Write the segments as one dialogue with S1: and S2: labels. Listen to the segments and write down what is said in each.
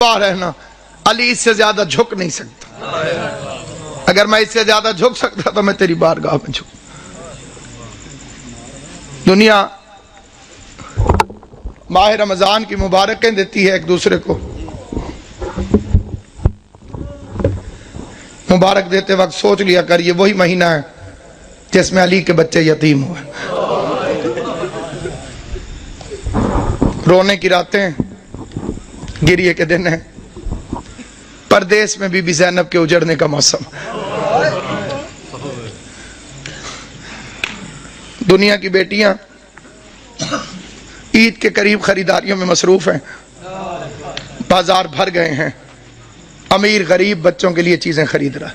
S1: رہنا علی اس سے زیادہ جھک نہیں سکتا. اگر میں اس سے زیادہ جھک سکتا تو میں تیری بارگاہ میں جھک. دنیا ماہ رمضان کی مبارکیں دیتی ہے ایک دوسرے کو. مبارک دیتے وقت سوچ لیا کر یہ وہی مہینہ ہے جس میں علی کے بچے یتیم ہوئے. رونے کی راتیں، گریے کے دن ہیں. پردیس میں بی بی زینب کے اجڑنے کا موسم. دنیا کی بیٹیاں عید کے قریب خریداریوں میں مصروف ہیں. بازار بھر گئے ہیں. امیر غریب بچوں کے لیے چیزیں خرید رہا.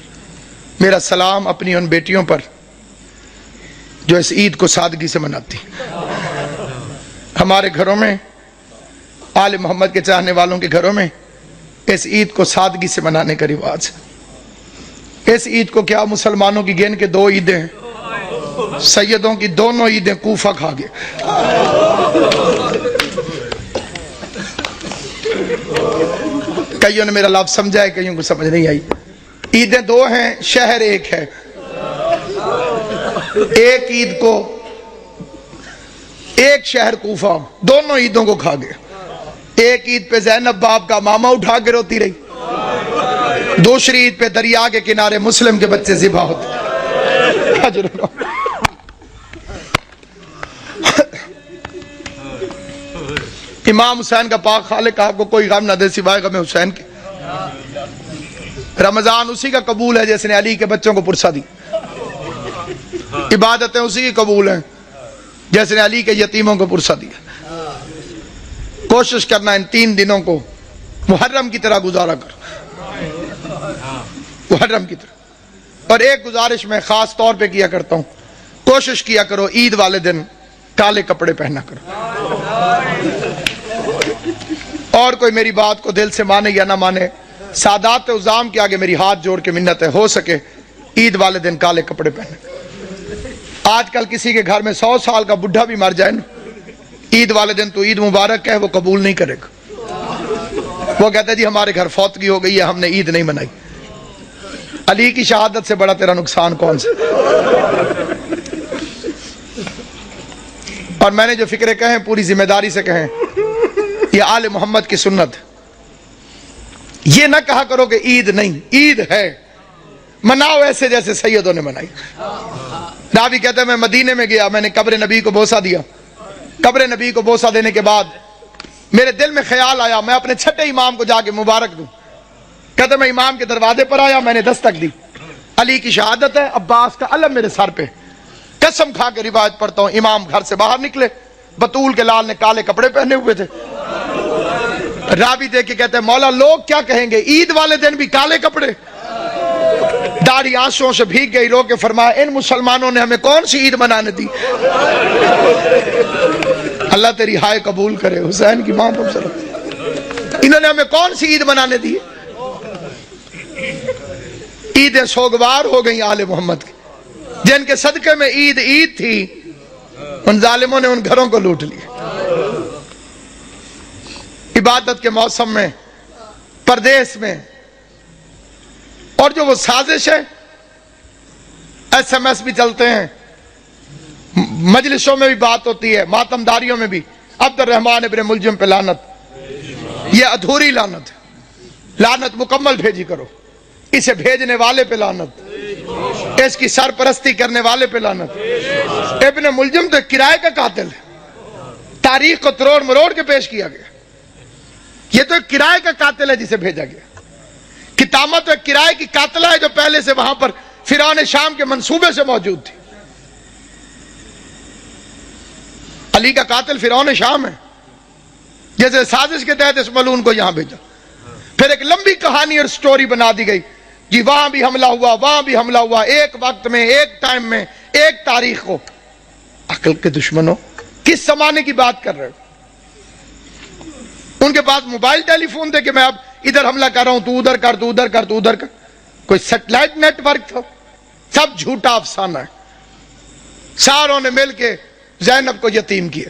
S1: میرا سلام اپنی ان بیٹیوں پر جو اس عید کو سادگی سے مناتی. ہمارے گھروں میں، آل محمد کے چاہنے والوں کے گھروں میں اس عید کو سادگی سے منانے کا رواج ہے. اس عید کو کیا مسلمانوں کی گن کے 2 عیدیں ہیں. سیدوں کی دونوں عیدیں کوفہ کھا گئے. کئیوں نے میرا لفظ سمجھا ہے، کئیوں کو سمجھ نہیں آئی. عیدیں 2 ہیں، شہر ایک ہے. ایک عید کو ایک شہر کوفہ دونوں عیدوں کو کھا گئے. ایک عید پہ زینب باپ کا ماما اٹھا کے روتی رہی. دوسری عید پہ دریا کے کنارے مسلم کے بچے ذبح ہوتے. امام حسین کا پاک خالق آپ کو کوئی غم نہ دے سوائے غم حسین کے. رمضان اسی کا قبول ہے جس نے علی کے بچوں کو پرسا دی. عبادتیں اسی کی قبول ہیں جیسے نے علی کے یتیموں کو پرسا دیا. کوشش کرنا ان 3 دنوں کو محرم کی طرح گزارا کر. محرم کی طرح. اور ایک گزارش میں خاص طور پہ کیا کرتا ہوں، کوشش کیا کرو عید والے دن کالے کپڑے پہنا کرو. اور کوئی میری بات کو دل سے مانے یا نہ مانے، سادات عظام کے آگے میری ہاتھ جوڑ کے منت ہے، ہو سکے عید والے دن کالے کپڑے پہنے. آج کل کسی کے گھر میں 100 سال کا بڈھا بھی مر جائے نا، عید والے دن تو عید مبارک ہے وہ قبول نہیں کرے گا. وہ کہتا ہے جی ہمارے گھر فوتگی ہو گئی ہے، ہم نے عید نہیں منائی. علی کی شہادت سے بڑا تیرا نقصان کون سا؟ اور میں نے جو فکرے کہیں پوری ذمہ داری سے کہیں، یہ آل محمد کی سنت. یہ نہ کہا کرو کہ عید نہیں، عید ہے، مناؤ ایسے جیسے سیدوں نے منائی. راوی کہتے ہیں میں مدینے میں گیا، میں نے قبر نبی کو بوسہ دیا. قبر نبی کو بوسہ دینے کے بعد میرے دل میں خیال آیا میں اپنے چھٹے امام کو جا کے مبارک دوں. کہتے میں امام کے دروازے پر آیا، میں نے دستک دی. علی کی شہادت ہے، عباس کا علم میرے سر پہ. قسم کھا کے روایت پڑھتا ہوں، امام گھر سے باہر نکلے، بطول کے لال نے کالے کپڑے پہنے ہوئے تھے. راوی دیکھ کے کہتے ہیں مولا لوگ کیا کہیں گے، عید والے دن بھی کالے کپڑے. داڑھی آنسوؤں سے بھیگ گئی. رو کے فرمایا ان مسلمانوں نے ہمیں کون سی عید منانے دی. اللہ تیری ہائے قبول کرے. حسین کی ماں پر انہوں نے ہمیں کون سی عید منانے دی. عیدیں سوگوار ہو گئیں آل محمد کی، جن کے صدقے میں عید عید تھی ان ظالموں نے ان گھروں کو لوٹ لیا. عبادت کے موسم میں پردیس میں، اور جو وہ سازش ہے، SMS بھی چلتے ہیں، مجلسوں میں بھی بات ہوتی ہے، ماتم داریوں میں بھی. عبد الرحمن ابن ملجم پہ لعنت، یہ ادھوری لعنت ہے. لعنت مکمل بھیجی کرو. اسے بھیجنے والے پہ لعنت، اس کی سرپرستی کرنے والے پہ لعنت. ابن ملجم تو کرائے کا قاتل ہے، تاریخ کو تروڑ مروڑ کے پیش کیا گیا. یہ تو ایک کرائے کا قاتل ہے جسے بھیجا گیا. کتامہ تو ایک کرائے کی قاتلہ ہے جو پہلے سے وہاں پر فرعون شام کے منصوبے سے موجود تھی. علی کا قاتل فرعون شام ہے، جیسے سازش کے تحت اس ملعون کو یہاں بھیجا. پھر ایک لمبی کہانی اور سٹوری بنا دی گئی جی وہاں بھی حملہ ہوا، وہاں بھی حملہ ہوا، ایک وقت میں، ایک ٹائم میں، ایک تاریخ کو. عقل کے دشمنوں، کس زمانے کی بات کر رہے ہو؟ ان کے پاس موبائل ٹیلی فون تھے کہ میں اب ادھر حملہ کر رہا ہوں، تو ادھر کر، تو ادھر کر، تو ادھر کر. کوئی سیٹلائٹ نیٹ ورک تھا؟ سب جھوٹا افسانہ ہے. ساروں نے مل کے زینب کو یتیم کیا.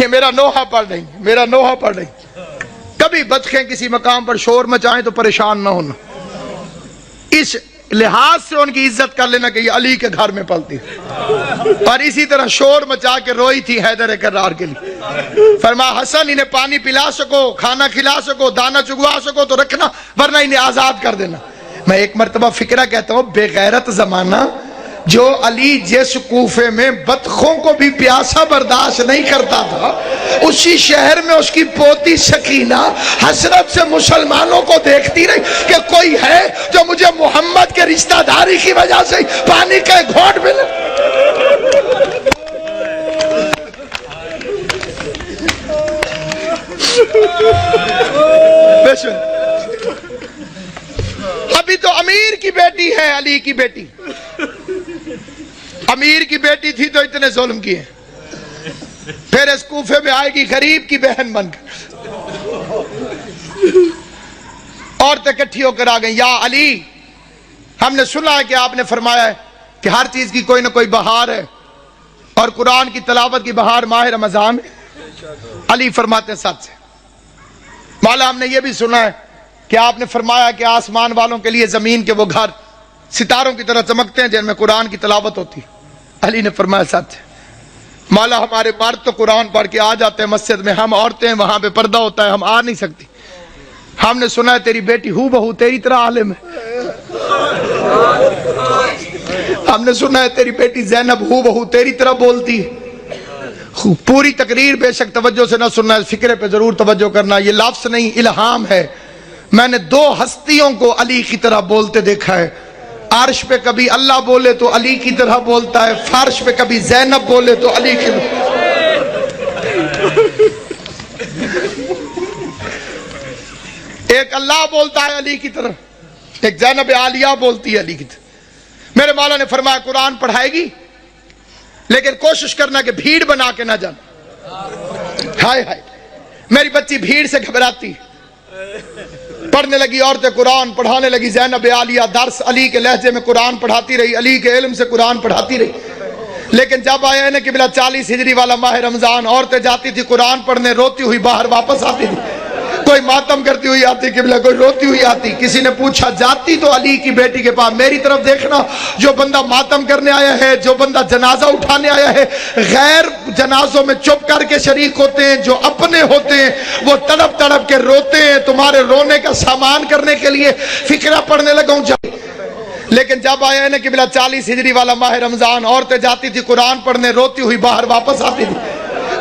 S1: یہ میرا نوحہ پڑھ نہیں، میرا نوحہ پڑھ نہیں۔ کبھی بطخیں کسی مقام پر شور مچائیں تو پریشان نہ ہونا، اس لحاظ سے ان کی عزت کر لینا کہ یہ علی کے گھر میں پلتی ہے۔ اور اسی طرح شور مچا کے روئی تھی حیدر کرار کے لیے، فرمایا حسن انہیں پانی پلا سکو، کھانا کھلا سکو، دانہ چگوا سکو تو رکھنا، ورنہ انہیں آزاد کر دینا۔ میں ایک مرتبہ فکرہ کہتا ہوں، بے غیرت زمانہ جو علی جس کوفے میں بطخوں کو بھی پیاسا برداشت نہیں کرتا تھا، اسی شہر میں اس کی پوتی سکینہ حسرت سے مسلمانوں کو دیکھتی رہی کہ کوئی ہے جو مجھے محمد کے رشتہ داری کی وجہ سے پانی کا گھونٹ ملے۔ ابھی تو امیر کی بیٹی ہے علی کی بیٹی، امیر کی بیٹی تھی تو اتنے ظلم کیے، پھر اس کوفے میں آئے گی غریب کی بہن بن کر، عورتیں اکٹھی ہو کر آ گئیں، یا علی ہم نے سنا ہے کہ آپ نے فرمایا ہے کہ ہر چیز کی کوئی نہ کوئی بہار ہے، اور قرآن کی تلاوت کی بہار ماہ رمضان ہے۔ علی فرماتے سچ ہے مولا، ہم نے یہ بھی سنا ہے کہ آپ نے فرمایا کہ آسمان والوں کے لیے زمین کے وہ گھر ستاروں کی طرح چمکتے ہیں جن میں قرآن کی تلاوت ہوتی۔ علی نے فرمایا سچ ہے مولا، ہمارے مرد تو قرآن پڑھ کے آ جاتے ہیں مسجد میں، ہم عورتیں وہاں پہ پردہ ہوتا ہے، ہم آ نہیں سکتی۔ ہم نے سنا ہے تیری بیٹی ہو بہو تیری طرح عالم ہے، ہم نے سنا ہے تیری بیٹی زینب ہو بہو تیری طرح بولتی ہے۔ پوری تقریر بے شک توجہ سے نہ سننا، اس فکرے پہ ضرور توجہ کرنا، یہ لفظ نہیں الہام ہے۔ میں نے دو ہستیوں کو علی کی طرح بولتے دیکھا ہے، عرش پہ کبھی اللہ بولے تو علی کی طرح بولتا ہے، فرش پہ کبھی زینب بولے تو علی کی طرح۔ ایک اللہ بولتا ہے علی کی طرح، ایک زینب عالیہ بولتی ہے علی کی طرح۔ میرے مولا نے فرمایا قرآن پڑھائے گی لیکن کوشش کرنا کہ بھیڑ بنا کے نہ جانا۔ ہائے ہائے، میری بچی بھیڑ سے گھبراتی، پڑھنے لگی عورتیں قرآن پڑھانے لگی، زینب عالیہ درس علی کے لہجے میں قرآن پڑھاتی رہی، علی کے علم سے قرآن پڑھاتی رہی۔ لیکن جب آیا ہے کہ بلا 40 ہجری والا ماہ رمضان، عورتیں جاتی تھی قرآن پڑھنے، روتی ہوئی باہر واپس آتی تھی، کوئی ماتم کرتی ہوئی آتی قبلہ، کوئی روتی ہوئی آتی۔ کسی نے پوچھا جاتی تو علی کی بیٹی کے پاس، میری طرف دیکھنا، جو بندہ ماتم کرنے آیا ہے، جو بندہ جنازہ اٹھانے آیا ہے، غیر جنازوں میں چپ کر کے شریک ہوتے ہیں، جو اپنے ہوتے ہیں وہ تڑپ تڑپ کے روتے ہیں، تمہارے رونے کا سامان کرنے کے لیے فکرہ پڑھنے لگا ہوں۔ لیکن جب آیا ہے نا کہ بلا 40 ہجری والا ماہ رمضان، عورتیں جاتی تھی قرآن پڑھنے، روتی ہوئی باہر واپس آتی تھی،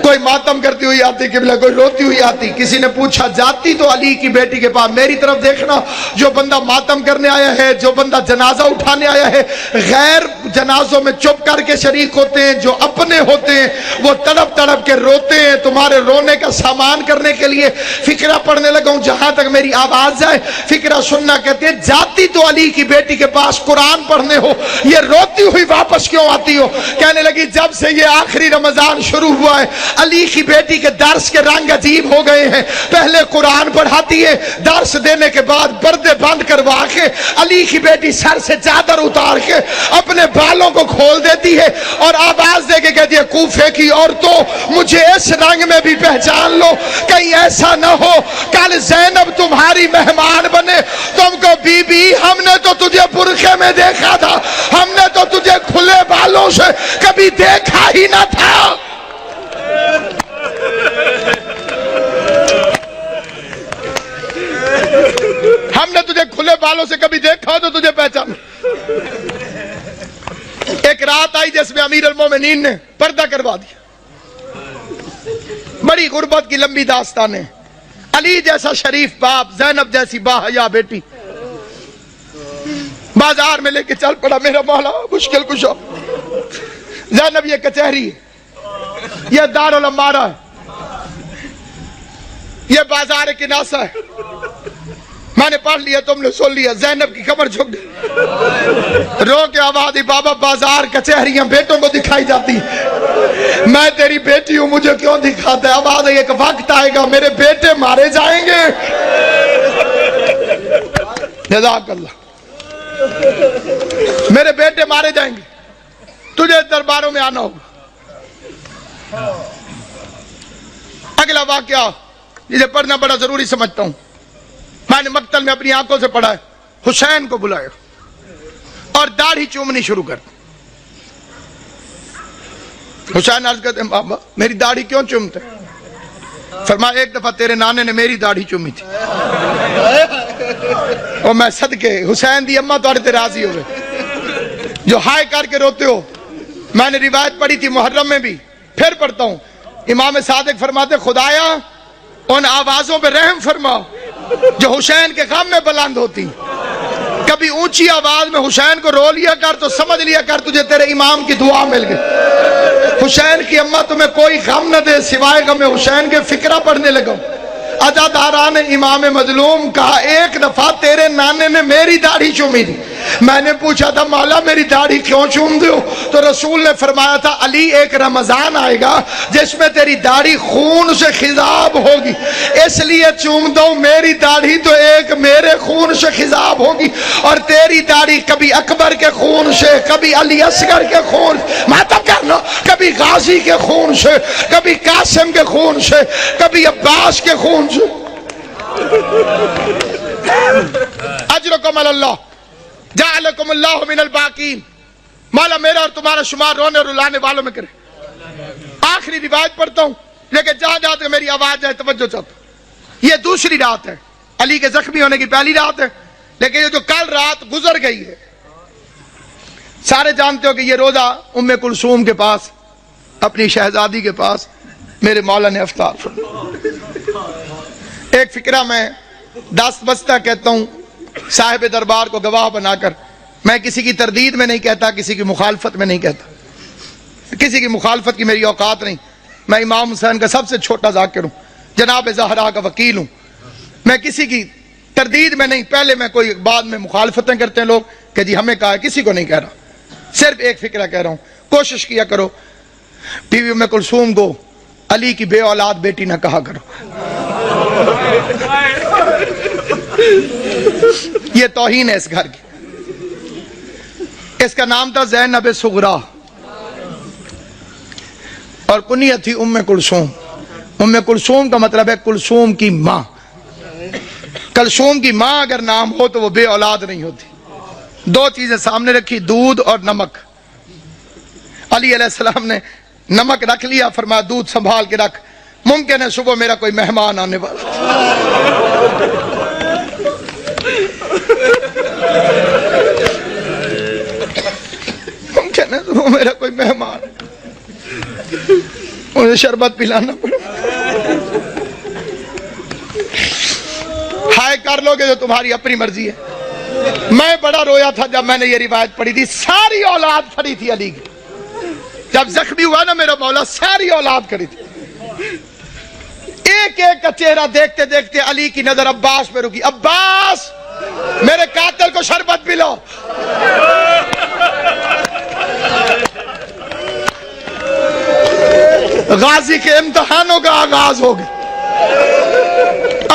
S1: کوئی ماتم کرتی ہوئی آتی قبلہ، کوئی روتی ہوئی آتی۔ کسی نے پوچھا جاتی تو علی کی بیٹی کے پاس، میری طرف دیکھنا، جو بندہ ماتم کرنے آیا ہے، جو بندہ جنازہ اٹھانے آیا ہے، غیر جنازوں میں چپ کر کے شریک ہوتے ہیں، جو اپنے ہوتے ہیں وہ تڑپ تڑپ کے روتے ہیں، تمہارے رونے کا سامان کرنے کے لیے فکرہ پڑھنے لگا ہوں۔ جہاں تک میری آواز جائے فکرہ سننا۔ کہتے ہیں جاتی تو علی کی بیٹی کے پاس قرآن پڑھنے ہو، یہ روتی ہوئی واپس کیوں آتی ہو؟ کہنے لگی جب سے یہ آخری رمضان شروع ہوا ہے، علی کی بیٹی کے درس کے رنگ عجیب ہو گئے ہیں۔ پہلے قرآن پڑھاتی ہے، درس دینے کے بعد پردے بند کروا کے علی کی بیٹی سر سے چادر اتار کے اپنے بالوں کو کھول دیتی ہے اور آواز دے کے کہتی ہے کوفے کی عورتوں مجھے اس رنگ میں بھی پہچان لو، کہیں ایسا نہ ہو کل زینب تمہاری مہمان بنے، تم کو بی بی ہم نے تو تجھے برقعے میں دیکھا تھا، ہم نے تو تجھے کھلے بالوں سے کبھی دیکھا ہی نہ تھا۔ ہم نے تجھے کھلے بالوں سے کبھی دیکھا تو تجھے پہچان۔ ایک رات آئی جس میں امیر المومنین نے پردہ کروا دیا، بڑی غربت کی لمبی داستان ہے۔ علی جیسا شریف باپ، زینب جیسی باحیا بیٹی، بازار میں لے کے چل پڑا میرا مولا مشکل کشا۔ زینب یہ کچہری ہے، یہ دارالامارہ ہے، یہ بازار کناسہ ہے، میں نے پڑھ لیا تم نے سن لیا۔ زینب کی کمر جھک گئی، رو کے آواز دی بابا بازار کچہریاں بیٹوں کو دکھائی جاتی، میں تیری بیٹی ہوں مجھے کیوں دکھاتا ہے؟ آواز ہے ایک وقت آئے گا میرے بیٹے مارے جائیں گے۔ جزاک اللہ، میرے بیٹے مارے جائیں گے، تجھے درباروں میں آنا ہوگا۔ اگلا واقعہ جسے پڑھنا بڑا ضروری سمجھتا ہوں، میں نے مقتل میں اپنی آنکھوں سے پڑھا ہے، حسین کو بلایا اور داڑھی چومنی شروع کر دی۔ حسین عرض کرتے ہیں بابا میری داڑھی کیوں چومتے؟ فرمایا ایک دفعہ تیرے نانے نے میری داڑھی چومی تھی اور میں صدقے حسین دی اماں تھوڑے تے راضی ہوئے جو ہائے کر کے روتے ہو۔ میں نے روایت پڑھی تھی محرم میں بھی، پھر پڑھتا ہوں، امام صادق فرماتے خدایا ان آوازوں پہ رحم فرما جو حسین کے غم میں بلند ہوتی، کبھی اونچی آواز میں حسین کو رو لیا کر تو سمجھ لیا کر تجھے تیرے امام کی دعا مل گئی۔ حسین کی اماں تمہیں کوئی غم نہ دے سوائے غم حسین کے فکرہ پڑھنے لگا۔ عزاداران امام مظلوم کہا ایک دفعہ تیرے نانے نے میری داڑھی چومی تھی، میں نے پوچھا تھا مولا میری داڑھی کیوں چوم دو؟ تو رسول نے فرمایا تھا علی ایک رمضان آئے گا جس میں تیری داڑھی خون سے خضاب ہوگی، اس لیے چوم دو میری داڑھی تو ایک میرے خون سے خضاب ہوگی، اور تیری داڑھی کبھی اکبر کے خون سے، کبھی علی اصغر کے خون، ماتم کرنا، کبھی غازی کے خون سے، کبھی قاسم کے خون سے، کبھی عباس کے خون سے۔ اجرکم اللہ جعلکم اللہ من الباقین، مولا میرا اور تمہارا شمار رونے اور رلانے والوں میں کرے۔ آخری روایت پڑھتا ہوں لیکن جہاں جہاں تک میری آواز جائے توجہ چاہتا ہوں۔ یہ دوسری رات ہے، علی کے زخمی ہونے کی پہلی رات ہے، لیکن یہ جو کل رات گزر گئی ہے، سارے جانتے ہو کہ یہ روزہ ام کلثوم کے پاس، اپنی شہزادی کے پاس میرے مولا نے افطار فرمایا۔ ایک فکرہ میں دست بستہ کہتا ہوں صاحب دربار کو گواہ بنا کر، میں کسی کی تردید میں نہیں کہتا، کسی کی مخالفت میں نہیں کہتا، کسی کی مخالفت کی میری اوقات نہیں، میں امام حسین کا سب سے چھوٹا ذاکر ہوں، جناب زہرا کا وکیل ہوں، میں کسی کی تردید میں نہیں، پہلے میں کوئی بعد میں مخالفتیں کرتے ہیں لوگ کہ جی ہمیں کہا ہے، کسی کو نہیں کہہ رہا، صرف ایک فکرہ کہہ رہا ہوں، کوشش کیا کرو بیوی ام کلثوم کو علی کی بے اولاد بیٹی نہ کہا کرو، یہ توہین ہے اس گھر کی۔ اس کا نام تھا زینب صغرا اور کنیت تھی ام کلثوم۔ ام کلثوم کا مطلب ہے کلثوم کی ماں۔ کلثوم کی ماں اگر نام ہو تو وہ بے اولاد نہیں ہوتی۔ دو چیزیں سامنے رکھی، دودھ اور نمک۔ علی علیہ السلام نے نمک رکھ لیا، فرمایا دودھ سنبھال کے رکھ، ممکن ہے صبح میرا کوئی مہمان آنے والا۔ ممکن ہے صبح میرا کوئی مہمان، مجھے شربت پلانا پڑے۔ ہائے کر لو گے جو تمہاری اپنی مرضی ہے۔ میں بڑا رویا تھا جب میں نے یہ روایت پڑھی تھی، ساری اولاد کھڑی تھی علی کی، جب زخمی ہوا نا میرا مولا ساری اولاد کھڑی تھی، ایک ایک کا چہرہ دیکھتے دیکھتے علی کی نظر عباس پہ رکی، عباس میرے قاتل کو شربت پلاؤ۔ غازی کے امتحانوں کا آغاز ہو گیا،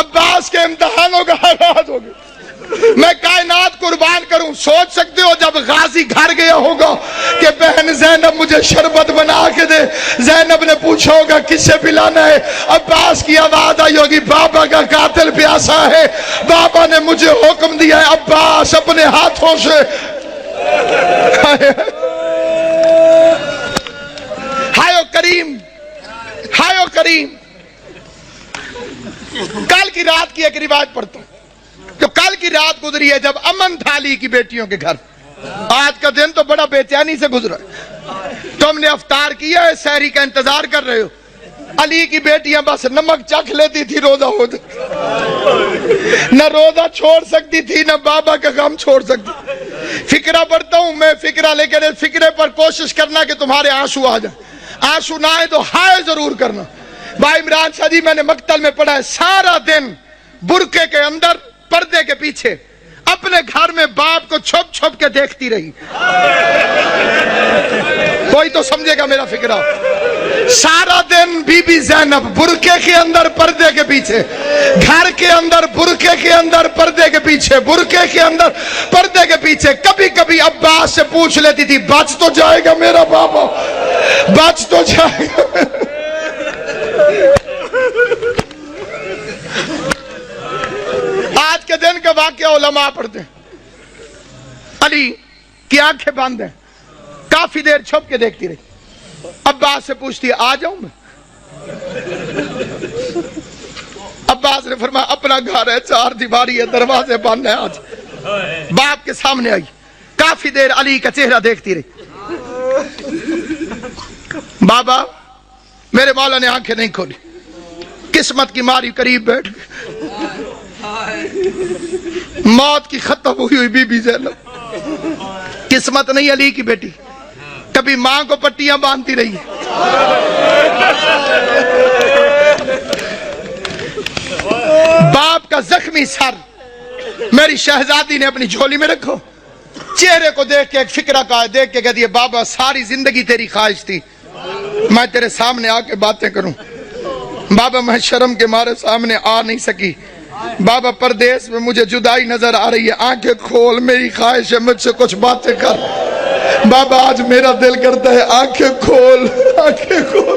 S1: عباس کے امتحانوں کا آغاز ہو گیا۔ میں کائنات قربان کروں، سوچ سکتے ہو جب غازی گھر گیا ہوگا کہ بہن زینب مجھے شربت بنا کے دے، زینب نے پوچھا ہوگا کس سے پلانا ہے، عباس کی آواز آئی ہوگی بابا کا قاتل پیاسا ہے، بابا نے مجھے حکم دیا ہے عباس اپنے ہاتھوں سے۔ ہائے کریم، ہائے کریم۔ کل کی رات کی ایک روایت پڑھتا ہوں، جو کل کی رات گزری ہے جب امن تھا علی کی بیٹیوں کے گھر۔ آج کا دن تو بڑا بے چینی سے گزرا ہے، تم نے افطار کیا ہے، سحری کا انتظار کر رہے ہو، علی کی بیٹیاں بس نمک چکھ لیتی تھی روزہ ہو جائے، نہ روزہ چھوڑ سکتی تھی نہ بابا کا غم چھوڑ سکتی۔ فکرہ پڑھتا ہوں میں، فکرہ لے کے فکرے پر کوشش کرنا کہ تمہارے آنسو آ جائیں، آنسو نہ آئے تو ہائے ضرور کرنا۔ بھائی عمران شاہ جی میں نے مقتل میں پڑھا ہے، سارا دن برقعے کے اندر پردے کے پیچھے اپنے گھر میں باپ کو چھپ چھپ کے دیکھتی رہی۔ کوئی تو سمجھے گا میرا فکرہ۔ سارا دن بی بی زینب برقعے کے اندر پردے کے پیچھے، گھر کے اندر برقعے کے اندر پردے کے پیچھے، برقعے کے اندر پردے کے پیچھے، کبھی کبھی عباس سے پوچھ لیتی تھی بچ تو جائے گا میرا بابا، بچ تو جائے گا۔ ہیں علماء پڑھتے ہیں. علی کی آنکھیں بند ہیں, کافی دیر چھپ کے دیکھتی رہی. عباس سے پوچھتی ہے آ جاؤں میں؟ عباس نے فرمایا اپنا گھر ہے, چار دیواری ہے, دروازے بند ہیں, آج. باپ کے سامنے آئی, کافی دیر علی کا چہرہ دیکھتی رہی. بابا میرے مولا نے آنکھیں نہیں کھولی, قسمت کی ماری قریب بیٹھ گئی. موت کی ختم ہوئی ہوئی بی بی زینب, قسمت نہیں علی کی بیٹی, کبھی ماں کو پٹیاں باندھتی رہی. باپ کا زخمی سر میری شہزادی نے اپنی جھولی میں رکھو. چہرے کو دیکھ کے ایک فکرہ کا دیکھ کے کہتی ہے بابا ساری زندگی تیری خواہش تھی میں تیرے سامنے آ کے باتیں کروں. بابا میں شرم کے مارے سامنے آ نہیں سکی. بابا پردیس میں مجھے جدائی نظر آ رہی ہے, آنکھیں کھول, میری خواہش ہے مجھ سے کچھ باتیں کر. بابا آج میرا دل کرتا ہے آنکھیں کھول, آنکھیں کھول.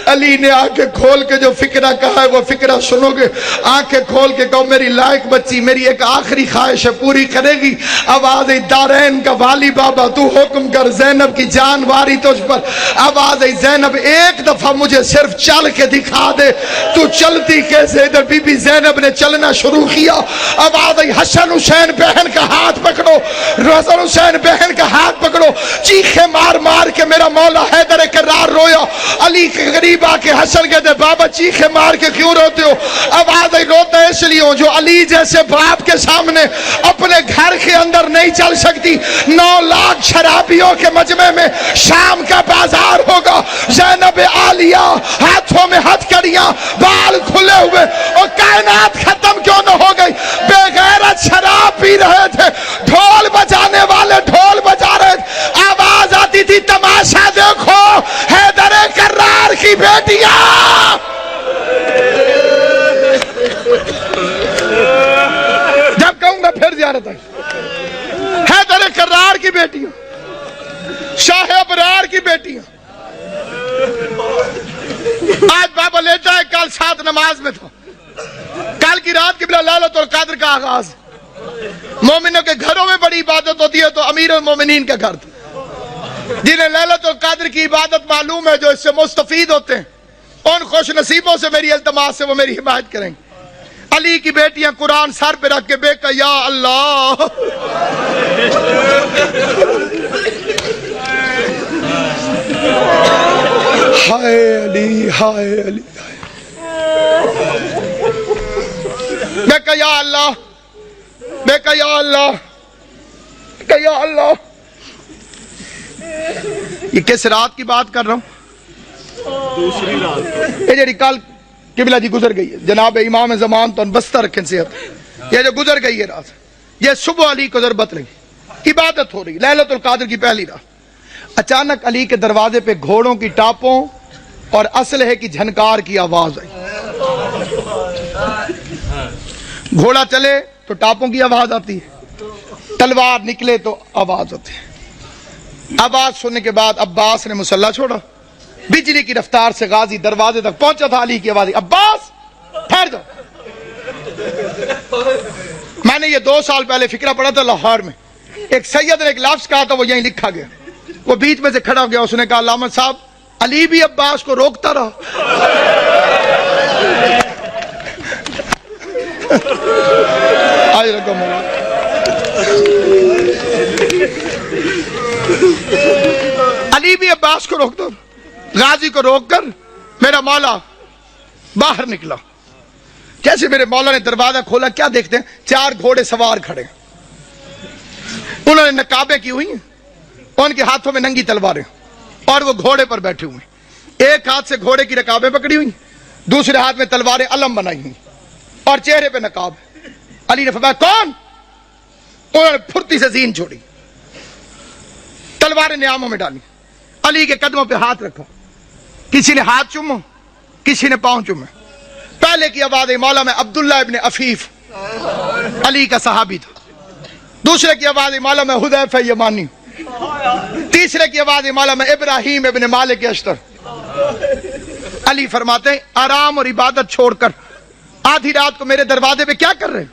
S1: علی نے آنکھیں کھول کے جو فکرہ کہا ہے وہ فکرہ سنو گے. آنکھیں کھول کے کہو میری لائق بچی میری ایک آخری خواہش ہے پوری کرے گی. آواز دارین کا والی بابا تو حکم کر, زینب کی جان واری تجھ پر. آواز زینب ایک دفعہ مجھے صرف چل کے دکھا دے, تو چلتی کیسے؟ ادھر بی بی زینب نے چلنا شروع کیا. آواز حسن حسین بہن کا ہاتھ پکڑو, حسن حسین بہن کا ہاتھ پکڑو. چیخے مار مار کے میرا مولا حیدر کرار رویا. علی کے قریب آ کے حسن کہتے بابا چیخے مار کے کیوں روتے ہو؟ آواز روتا اس لیے ہوں جو علی جیسے باپ کے سامنے اپنے گھر کے اندر نہیں چل سکتی. 9 لاکھ شرابیوں کے مجمع میں شام کا بازار ہوگا, زینب عالیہ ہاتھوں میں ہتھکڑیاں, بال کھلے ہوئے, اور کائنات ختم کیوں نہ ہو گئی؟ بے غیرت شراب پی رہے تھے, ڈھول بجانے والے ڈھول بجا رہے تھے, آواز آتی تھی تماشا دیکھو حیدر کرار کی بیٹیاں. جب کہوں گا پھر زیارت ہے. حیدر کرار کی بیٹیاں, شاہ ابرار کی بیٹیاں. آج بابا لیتا ہے, کل 7 نماز میں تھا, کل کی رات کی بلا لیلۃ القدر کا آغاز. مومنوں کے گھروں میں بڑی عبادت ہوتی ہے تو امیر المومنین کا گھر تھا. جنہیں لیلۃ القدر کی عبادت معلوم ہے, جو اس سے مستفید ہوتے ہیں, ان خوش نصیبوں سے میری التماس سے وہ میری حمایت کریں گے. علی کی بیٹیاں قرآن سر پہ رکھ کے بے کہ یا اللہ ہائے علی, ہائے علی, بے کہ یا اللہ, بے کہ یا اللہ, کہ یا اللہ. یہ کس رات کی بات کر رہا ہوں؟ دوسری رات. یہ جڑی کل قبلہ جی گزر گئی ہے, جناب امام زمان تو بستہ رکھیں صحت, یہ جو گزر گئی ہے رات, یہ صبح علی کو ضربت رہی, عبادت ہو رہی, لیلۃ القدر کی پہلی رات. اچانک علی کے دروازے پہ گھوڑوں کی ٹاپوں اور اسلحے کی جھنکار کی آواز آئی. گھوڑا چلے تو ٹاپوں کی آواز آتی ہے, تلوار نکلے تو آواز ہوتی ہے. آواز سننے کے بعد عباس نے مسلح چھوڑا, بجلی کی رفتار سے غازی دروازے تک پہنچا تھا. علی کی آواز, عباس ٹھہر جاؤ. میں نے یہ 2 سال پہلے فکرہ پڑھا تھا لاہور میں, ایک سید نے ایک لفظ کہا تھا, وہ یہیں لکھا گیا. وہ بیچ میں سے کھڑا ہو گیا, اس نے کہا علامہ صاحب علی بھی عباس کو روکتا رہا. آج رقم علی بھی عباس کو روک دو. غازی کو روک کر میرا مولا باہر نکلا. جیسے میرے مولا نے دروازہ کھولا, کیا دیکھتے ہیں؟ 4 گھوڑے سوار کھڑے, انہوں نے نقابیں کی ہوئی ہیں, ان کے ہاتھوں میں ننگی تلواریں, اور وہ گھوڑے پر بیٹھے ہوئے. ایک ہاتھ سے گھوڑے کی رکابیں پکڑی ہوئی, دوسرے ہاتھ میں تلواریں علم بنائی ہوئی, اور چہرے پہ نقاب. علی نے فرمایا کون؟ انہوں نے پھرتی سے زین چھوڑی, تلواریں نیاموں میں ڈالی, علی کے قدموں پہ ہاتھ رکھا. کسی نے ہاتھ چومو, کسی نے پاؤں چومے. پہلے کی آواز مولا میں عبداللہ ابن عفیف علی کا صحابی تھا. دوسرے کی آواز مولا میں حذیفہ یمانی. تیسرے کی آواز مولا میں ابراہیم ابن مالک اشتر. علی فرماتے ہیں آرام اور عبادت چھوڑ کر آدھی رات کو میرے دروازے پہ کیا کر رہے ہیں؟